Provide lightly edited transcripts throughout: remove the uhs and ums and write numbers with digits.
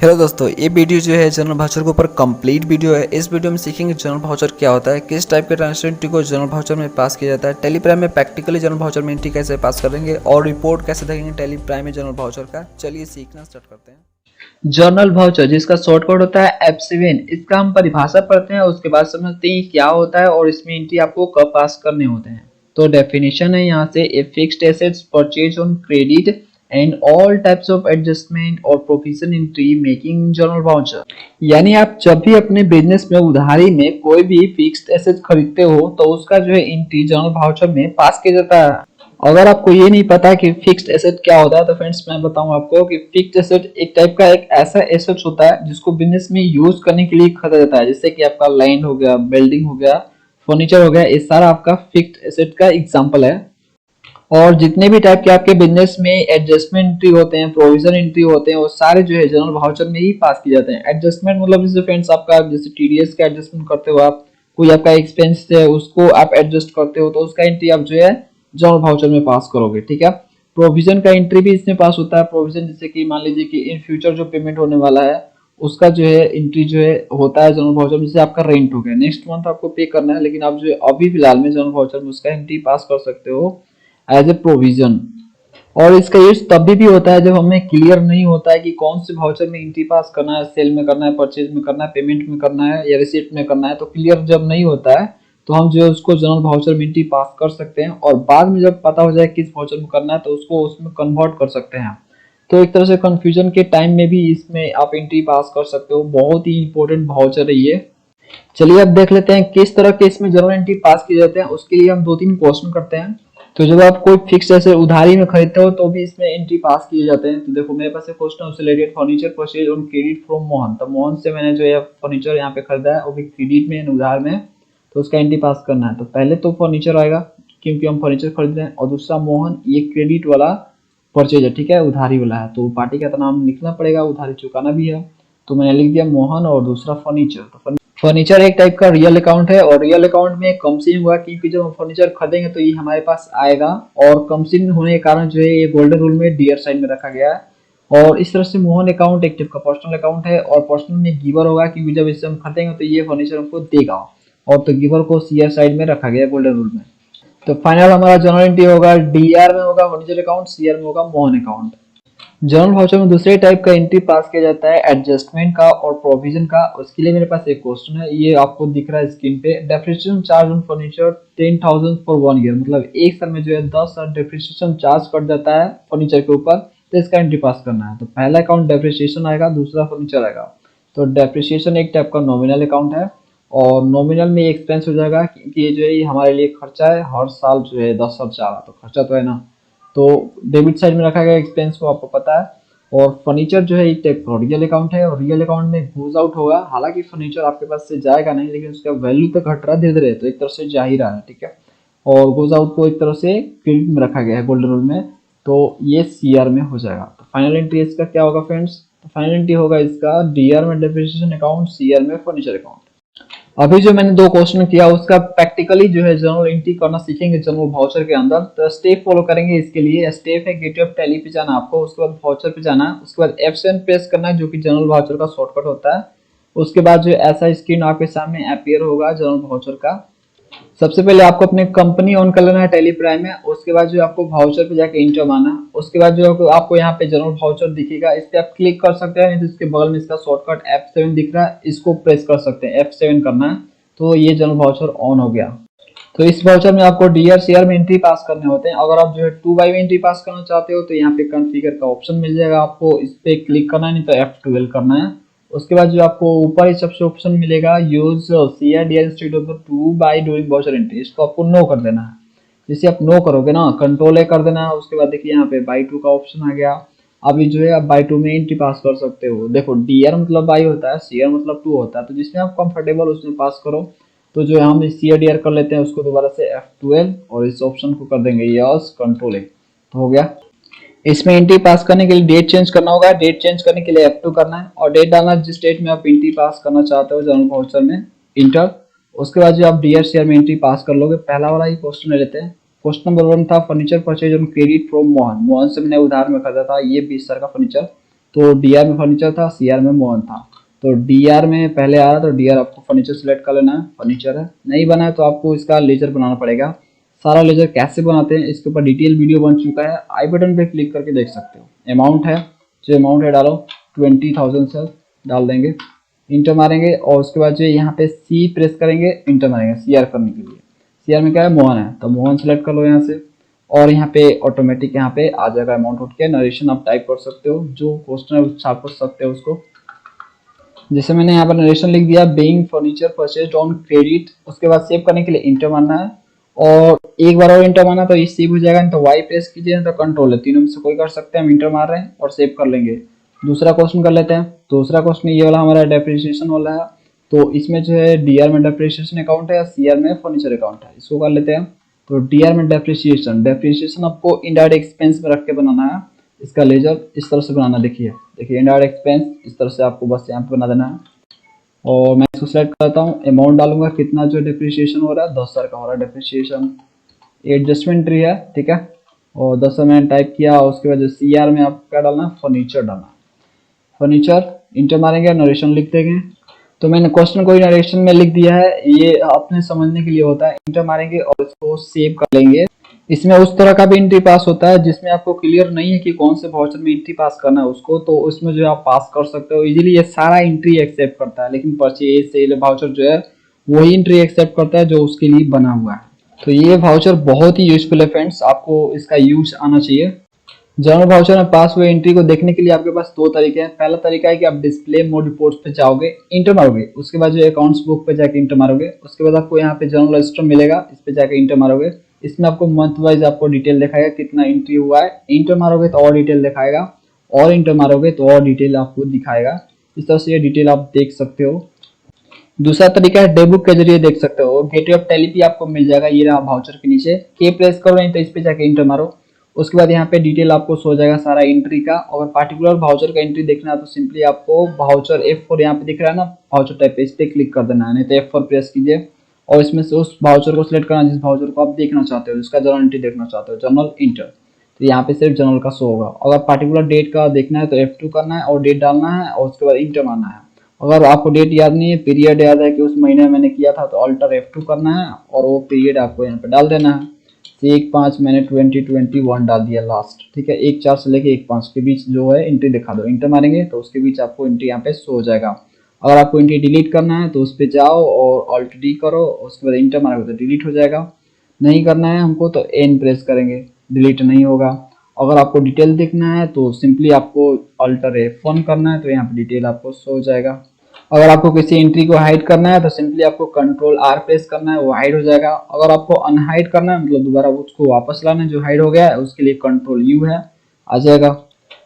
Hello दोस्तों, ये video जो है जनरल वाउचर के ऊपर कंप्लीट वीडियो है। इस वीडियो में सीखेंगे जनरल वाउचर क्या होता है, किस टाइप के ट्रांसफर एंट्री को जनरल वाउचर में पास किया जाता है, टेलीप्राइम में प्रैक्टिकली जनरल वाउचर में एंट्री कैसे पास करेंगे और रिपोर्ट कैसे देखेंगे टेलीप्राइम में जनरल वाउचर का। चलिए सीखना स्टार्ट करते हैं। जर्नल वाउचर जिसका शॉर्ट कोड होता है F7, इसका हम परिभाषा पढ़ते हैं, उसके बाद समझते हैं क्या होता है और इसमें एंट्री आपको कब पास करने होते हैं। तो डेफिनेशन है यहाँ से, a fixed assets purchase on credit and all types of adjustment और provision entry making journal voucher. यानी आप जब भी अपने बिजनेस में उधारी में कोई भी फिक्स्ड एसेट खरीदते हो तो उसका जो है एंट्री जर्नल वाउचर में पास किया जाता है। अगर आपको ये नहीं पता कि फिक्स्ड एसेट क्या होता है तो फ्रेंड्स मैं बताऊं आपको कि फिक्स्ड एसेट एक टाइप का एक ऐसा एसेट होता है जिसको बिजनेस में यूज करने के लिए खरीदा जाता है। जैसे कि आपका लैंड हो गया, बिल्डिंग हो गया, फर्नीचर हो गया, ये सारा आपका फिक्स्ड एसेट का एग्जांपल है। और जितने भी टाइप के आपके बिजनेस में एडजस्टमेंट एंट्री होते हैं, प्रोविजन एंट्री होते हैं, वो सारे जो है जनरल वाउचर में ही पास किए जाते हैं। एडजस्टमेंट मतलब जैसे फ्रेंड्स आपका जैसे टीडीएस का एडजस्टमेंट करते हो आप, कोई आपका एक्सपेंस है उसको आप एडजस्ट करते हो तो उसका एंट्री आप जो है जनरल वाउचर में पास करोगे, ठीक है। प्रोविजन का एंट्री भी इसमें पास होता है। प्रोविजन जैसे कि मान लीजिए कि इन फ्यूचर जो पेमेंट होने वाला है उसका जो है एंट्री जो है होता है जनरल वाउचर में। जैसे आपका रेंट हो गया, नेक्स्ट मंथ आपको पे करना है, लेकिन आप जो है अभी फिलहाल में जनरल वाउचर में उसका एंट्री पास कर सकते हो एज ए प्रोविजन। और इसका यूज तभी भी होता है जब हमें क्लियर नहीं होता है कि कौन से वाउचर में एंट्री पास करना है, सेल में करना है, परचेज में करना है, पेमेंट में करना है या रिसीप्ट में करना है। तो क्लियर जब नहीं होता है तो हम जो है उसको जनरल वाउचर में एंट्री पास कर सकते हैं और बाद में जब पता हो जाए किस वाउचर में करना है तो उसको उसमें कन्वर्ट कर सकते हैं। तो एक तरह से कंफ्यूजन के टाइम में भी इसमें आप एंट्री पास कर सकते हो। बहुत ही इंपॉर्टेंट वाउचर है ये। चलिए अब देख लेते हैं किस तरह के इसमें जनरल एंट्री पास किए जाते हैं। उसके लिए हम 2-3 क्वेश्चन करते हैं। तो जब आप कोई फिक्स ऐसे उधारी में खरीदते हो तो भी इसमें एंट्री पास किए जाते हैं। तो देखो मेरे पास एक क्वेश्चन उससे related, furniture purchase on credit from Mohan. तो मोहन से मैंने जो है फर्नीचर यहाँ पे खरीदा है, वो भी क्रेडिट में उधार में, तो उसका एंट्री पास करना है। तो पहले तो फर्नीचर आएगा क्योंकि हम फर्नीचर खरीद रहे हैं, और दूसरा मोहन, ये क्रेडिट वाला परचेज है, ठीक है, उधारी वाला है। तो पार्टी का तो नाम लिखना पड़ेगा, उधारी चुकाना भी है। तो मैंने लिख दिया मोहन और दूसरा फर्नीचर। तो फर्नीचर एक टाइप का रियल अकाउंट है और रियल अकाउंट में कम सीन हुआ क्योंकि जब हम फर्नीचर खरीदेंगे तो ये हमारे पास आएगा, और कम सीन होने के कारण जो है ये गोल्डन रूल में डीयर साइड में रखा गया है। और इस तरह से मोहन अकाउंट एक टाइप का पर्सनल अकाउंट है और पर्सनल में गिवर होगा क्योंकि जब इसे हम खरीदेंगे तो ये फर्नीचर हमको देगा, और तो गिवर को सीआर साइड में रखा गया गोल्डन रूल में। तो फाइनल हमारा जनरल एंट्री होगा डीआर में होगा फर्नीचर अकाउंट, सीआर में होगा मोहन अकाउंट। जनरल वाउचर में दूसरे टाइप का एंट्री पास किया जाता है एडजस्टमेंट का और प्रोविजन का। उसके लिए मेरे पास एक क्वेश्चन है, ये आपको दिख रहा है स्क्रीन पे। Depreciation charge on furniture 10,000 for 1 year, मतलब एक साल में जो है 10,000 डेप्रिसिएशन चार्ज कट जाता है फर्नीचर के ऊपर, तो इसका एंट्री पास करना है। तो पहला अकाउंट डेप्रिसिएशन आएगा, दूसरा फर्नीचर आएगा। तो डेप्रिसिएशन एक टाइप का नॉमिनल अकाउंट है और नॉमिनल में एक्सपेंस हो जाएगा क्योंकि ये जो है हमारे लिए खर्चा है, हर साल जो है 10 साल चाह तो खर्चा तो है ना, तो डेबिट साइड में रखा गया एक्सपेंस को, आपको पता है। और फर्नीचर जो है एक टाइप का रियल अकाउंट है और रियल अकाउंट में घूस आउट होगा। हालांकि फर्नीचर आपके पास से जाएगा नहीं, लेकिन उसका वैल्यू तो घट रहा है धीरे धीरे, तो एक तरह से जा ही रहा है, ठीक है। और घूस आउट को एक तरह से क्रेडिट में रखा गया है गोल्डन रूल में, तो ये सीआर में हो जाएगा। तो फाइनल एंट्री इसका क्या होगा फ्रेंड्स? तो फाइनल एंट्री होगा इसका डीआर में डेप्रिसिएशन अकाउंट, सीआर में फर्नीचर अकाउंट। अभी जो मैंने 2 क्वेश्चन किया उसका प्रैक्टिकली जो है जनरल एंट्री करना सीखेंगे जनरल वाउचर के अंदर। तो स्टेप फॉलो करेंगे इसके लिए। स्टेप है गेटवे ऑफ टैली पे जाना आपको, उसके बाद वाउचर पे जाना है, उसके बाद F7 प्रेस करना है जो कि जनरल वाउचर का शॉर्टकट होता है। उसके बाद जो ऐसा स्क्रीन आपके सामने अपीयर होगा जनरल वाउचर का। सबसे पहले आपको अपने कंपनी ऑन कर लेना है टेलीप्राइम में, उसके बाद जो आपको वाउचर पे जाके इंटर मारना है। उसके बाद जो आपको यहाँ पे जनरल वाउचर दिखेगा, इस पे आप क्लिक कर सकते हैं, नहीं तो इसके बगल में इसका शॉर्टकट F7 दिख रहा है, इसको प्रेस कर सकते हैं, F7 करना है। तो ये जनरल वाउचर ऑन हो गया। तो इस वाउचर में आपको डीआर सीआर में एंट्री पास करने होते हैं। अगर आप जो है 2 बाई में एंट्री पास करना चाहते हो तो यहाँ पे कॉन्फ़िगर का ऑप्शन मिल जाएगा, आपको इस पे क्लिक करना है, नहीं तो F12 करना है। उसके बाद जो आपको ऊपर ही सबसे ऑप्शन मिलेगा use CR DR instead of 2 by during voucher entry, इसको आपको नो कर देना है। जैसे आप नो करोगे ना, कंट्रोल ए कर देना है। उसके बाद देखिए यहाँ पे बाई 2 का ऑप्शन आ गया। अभी जो है आप बाई 2 में एंट्री पास कर सकते हो। देखो डीआर मतलब बाई होता है, सीआर मतलब 2 होता है, तो जिसमें आप कंफर्टेबल उसमें पास करो। तो जो है हम सीआर डीआर कर लेते हैं उसको दोबारा से F12 और इस ऑप्शन को कर देंगे यस कंट्रोल ए, तो हो गया। इसमें एंट्री पास करने के लिए डेट चेंज करना होगा, डेट चेंज करने के लिए F2 करना है और डेट डालना जिस डेट में आप एंट्री पास करना चाहते हो जनरल वाउचर में, इंटर। उसके बाद जो आप डीआर सीआर में एंट्री पास कर लोगे। पहला वाला ही क्वेश्चन ले लेते हैं। क्वेश्चन नंबर 1 था furniture purchase on credit from Mohan. Mohan से मैंने उधार में खरीदा था ये 20,000 का फर्नीचर। तो डीआर में फर्नीचर था, सीआर में मोहन था। तो डीआर में पहले आ रहा, तो डीआर आपको फर्नीचर सेलेक्ट कर लेना है, फर्नीचर है। नहीं बना है तो आपको इसका लेजर बनाना पड़ेगा। सारा लेजर कैसे बनाते हैं इसके ऊपर डिटेल वीडियो बन चुका है, आई बटन पे क्लिक करके देख सकते हो। अमाउंट है, जो अमाउंट है डालो 20,000 से डाल देंगे, इंटर मारेंगे और उसके बाद जो यहाँ पे सी प्रेस करेंगे, इंटर मारेंगे सीआर करने के लिए। सीआर में क्या है, मोहन है, तो मोहन सेलेक्ट कर लो यहाँ से। और यहाँ पे ऑटोमेटिक यहाँ पे आ जाएगा अमाउंट उठ के। नरेशन आप टाइप कर सकते हो, जो क्वेश्चन है उसको आप कर सकते हो उसको। जैसे मैंने यहाँ पर नरेशन लिख दिया, being furniture purchased on credit. उसके बाद सेव करने के लिए इंटर मारना है, और एक बार और इंटर मारना तो ये सेव हो जाएगा। नहीं तो वाई प्रेस कीजिए, नहीं तो कंट्रोल है, तीनों में से कोई कर सकते हैं। हम इंटर मार रहे हैं और सेव कर लेंगे। दूसरा क्वेश्चन कर लेते हैं। दूसरा क्वेश्चन ये वाला हमारा डेप्रिसिएशन वाला है। तो इसमें जो है डीआर में डेप्रिसिएशन अकाउंट है या सीआर में फर्नीचर अकाउंट है, इसको कर लेते हैं। तो डीआर में डेप्रिसिएशन, डेप्रिसिएशन आपको इनडायरेक्ट एक्सपेंस में रख के बनाना है। इसका लेजर इस तरह से बनाना, देखिए देखिए इनडायरेक्ट एक्सपेंस इस तरह से आपको बस यहाँ पे बना देना है। और मैं इसको सेलेक्ट करता हूँ, अमाउंट डालूंगा कितना जो डिप्रिसिएशन हो रहा है, 10,000 का हो रहा है डिप्रिसिएशन। एडजस्टमेंट ट्री है, ठीक है। और 10,000 मैंने टाइप किया। उसके बाद सीआर में आपको क्या डालना है, फर्नीचर डालना है, फर्नीचर इंटर मारेंगे, नरेशन लिख देंगे। तो मैंने क्वेश्चन को नरेशन में लिख दिया है, ये अपने समझने के लिए होता है। इंटर मारेंगे और इसको सेव कर लेंगे। इसमें उस तरह का भी एंट्री पास होता है जिसमें आपको क्लियर नहीं है कि कौन से वाउचर में एंट्री पास करना है उसको, तो उसमें जो आप पास कर सकते हो इजीली। ये सारा एंट्री एक्सेप्ट करता है, लेकिन परचेज सेल वाउचर जो है वही एंट्री एक्सेप्ट करता है जो उसके लिए बना हुआ है। तो ये वाउचर बहुत ही यूजफुल है फ्रेंड्स, आपको इसका यूज आना चाहिए। जर्नल वाउचर में पास हुए एंट्री को देखने के लिए आपके पास दो तरीके हैं। पहला तरीका है कि आप डिस्प्ले मोड रिपोर्ट्स पे जाओगे, इंटर मारोगे, उसके बाद जो अकाउंट्स बुक पे जाके इंटर मारोगे। उसके बाद आपको यहाँ पे जर्नल रजिस्टर मिलेगा, इस पे जाके इंटर मारोगे। इसमें आपको मंथ वाइज आपको डिटेल दिखाएगा कितना एंट्री हुआ है। इंटर मारोगे तो और डिटेल दिखाएगा, और इंटर मारोगे तो और डिटेल आपको दिखाएगा। इस तरह से ये डिटेल आप देख सकते हो। दूसरा तरीका है डेबुक के जरिए देख सकते हो। गेटवे ऑफ टैली पे आपको मिल जाएगा, ये रहा वाउचर के नीचे, के प्रेस करो नहीं तो इस पे जाके इंटर मारो। उसके बाद यहाँ पे डिटेल आपको शो हो जाएगा सारा एंट्री का। अगर पार्टिकुलर वाउचर का एंट्री देखना है तो सिंपली आपको वाउचर F4 यहाँ पे दिख रहा है ना, वाउचर टाइप पे, इस पे क्लिक कर देना है, नहीं तो F4 प्रेस कीजिए और इसमें से उस वाउचर को सिलेक्ट करना जिस वाउचर को आप देखना चाहते हो, जिसका जर्नल एंट्री देखना चाहते हो, जर्नल इंटर। तो यहाँ पे सिर्फ जर्नल का शो होगा। अगर पार्टिकुलर डेट का देखना है तो F2 करना है और डेट डालना है और उसके बाद इंटर मारना है। अगर आपको डेट याद नहीं है, पीरियड याद है कि उस महीने में मैंने किया था, तो अल्टर F2 करना है और वो पीरियड आपको यहाँ पे डाल देना है। 1/5 मैंने 2021 डाल दिया लास्ट, ठीक है। 1/4 से लेके 1/5 के बीच जो है एंट्री दिखा दो। इंटर मारेंगे तो उसके बीच आपको एंट्री यहाँ पे शो हो जाएगा। अगर आपको एंट्री डिलीट करना है तो उस पर जाओ और अल्ट डी करो, उसके बाद इंटर मारोगे तो डिलीट हो जाएगा। नहीं करना है हमको तो एन प्रेस करेंगे, डिलीट नहीं होगा। अगर आपको डिटेल देखना है तो सिंपली आपको अल्टर F1 करना है, तो यहाँ पे डिटेल आपको शो हो जाएगा। अगर आपको किसी एंट्री को हाइड करना है तो सिंपली आपको कंट्रोल R प्रेस करना है, वो हाइड हो जाएगा। अगर आपको अनहाइड करना है, मतलब दोबारा उसको वापस लाना है जो हाइड हो गया है, उसके लिए कंट्रोल U है, आ जाएगा।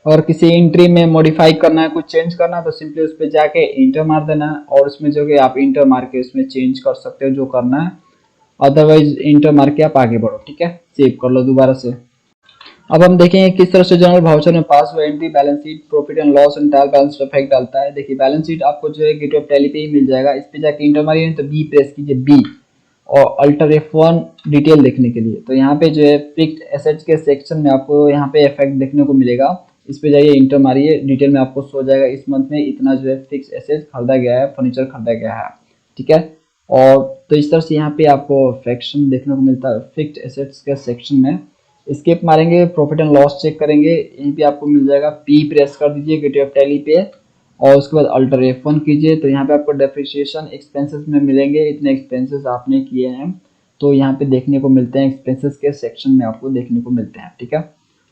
अगर किसी एंट्री में मॉडिफाई करना है, कुछ चेंज करना है, तो सिंपली उस पर जाके इंटर मार देना है और उसमें जो कि आप इंटर मार के उसमें चेंज कर सकते हो जो करना है। अदरवाइज इंटर मार के आप आगे बढ़ो, ठीक है। सेव कर लो दोबारा से। अब हम देखेंगे किस तरह से जर्नल वाउचर में पास हुआ entry balance sheet, profit and loss and trial balance effect डालता है। देखिए बैलेंस शीट आपको जो है गेटवे ऑफ टैली पे ही मिल जाएगा, इस पे जाके इंटर मारिए तो बी प्रेस कीजिए, बी और अल्टर F1 डिटेल देखने के लिए। तो यहाँ पे जो है फिक्स्ड एसेट्स के सेक्शन में आपको यहाँ पे इफेक्ट देखने को मिलेगा, इस पे जाइए इंटर मारिए, डिटेल में आपको शो हो जाएगा इस मंथ में इतना जो है फिक्स एसेट खरीदा गया है, फर्नीचर खरीदा गया है, ठीक है। और तो इस तरह से यहाँ पे आपको सेक्शन देखने को मिलता है फिक्स्ड एसेट्स के सेक्शन में। स्किप मारेंगे, प्रॉफिट एंड लॉस चेक करेंगे, यहीं पे आपको मिल जाएगा, पी प्रेस कर दीजिए गेटवे ऑफ टैली पे और उसके बाद अल्टर F1 कीजिए। तो यहाँ पे आपको डेप्रिसिएशन एक्सपेंसेस में मिलेंगे, इतने एक्सपेंसेस आपने किए हैं, तो यहाँ पे देखने को मिलते हैं, एक्सपेंसेस के सेक्शन में आपको देखने को मिलते हैं, ठीक है।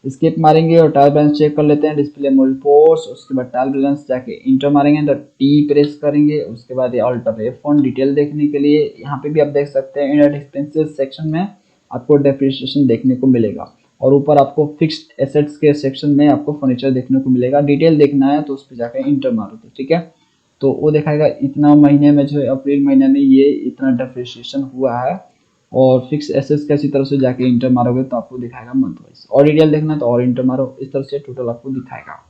स्किप मारेंगे और ट्रायल बैलेंस चेक कर लेते हैं, डिस्प्ले मोड रिपोर्ट्स, उसके बाद ट्रायल बैलेंस जाके इंटर मारेंगे तो टी प्रेस करेंगे, उसके बाद ये अल्टर F1 डिटेल देखने के लिए। यहाँ पे भी आप देख सकते हैं इनडायरेक्ट एक्सपेंसेस सेक्शन में आपको डेप्रिसिएशन देखने को मिलेगा और ऊपर आपको फिक्स्ड एसेट्स के सेक्शन में आपको फर्नीचर देखने को मिलेगा। डिटेल देखना है तो उस पर जाकर इंटर मारोगे, ठीक है। तो वो दिखाएगा इतना महीने में जो है अप्रैल महीने में ये इतना डेप्रिसिएशन हुआ है, और फिक्स एसेट्स कैसी तरह से जाके इंटर मारोगे तो आपको दिखाएगा मंथ वाइज। और डिटेल देखना है तो और इंटर मारो, इस तरह से टोटल आपको दिखाएगा।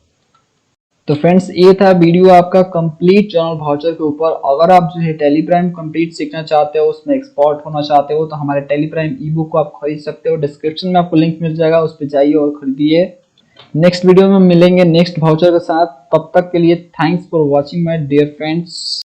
तो फ्रेंड्स ये था वीडियो आपका कंप्लीट जर्नल वाउचर के ऊपर। अगर आप जो है टेलीप्राइम कंप्लीट सीखना चाहते हो, उसमें एक्सपर्ट होना चाहते हो, तो हमारे टेलीप्राइम ई बुक को आप खरीद सकते हो। डिस्क्रिप्शन में आपको लिंक मिल जाएगा, उस पर जाइए और खरीदिए। नेक्स्ट वीडियो में मिलेंगे नेक्स्ट वाउचर के साथ। तब तक के लिए thanks for watching my dear friends.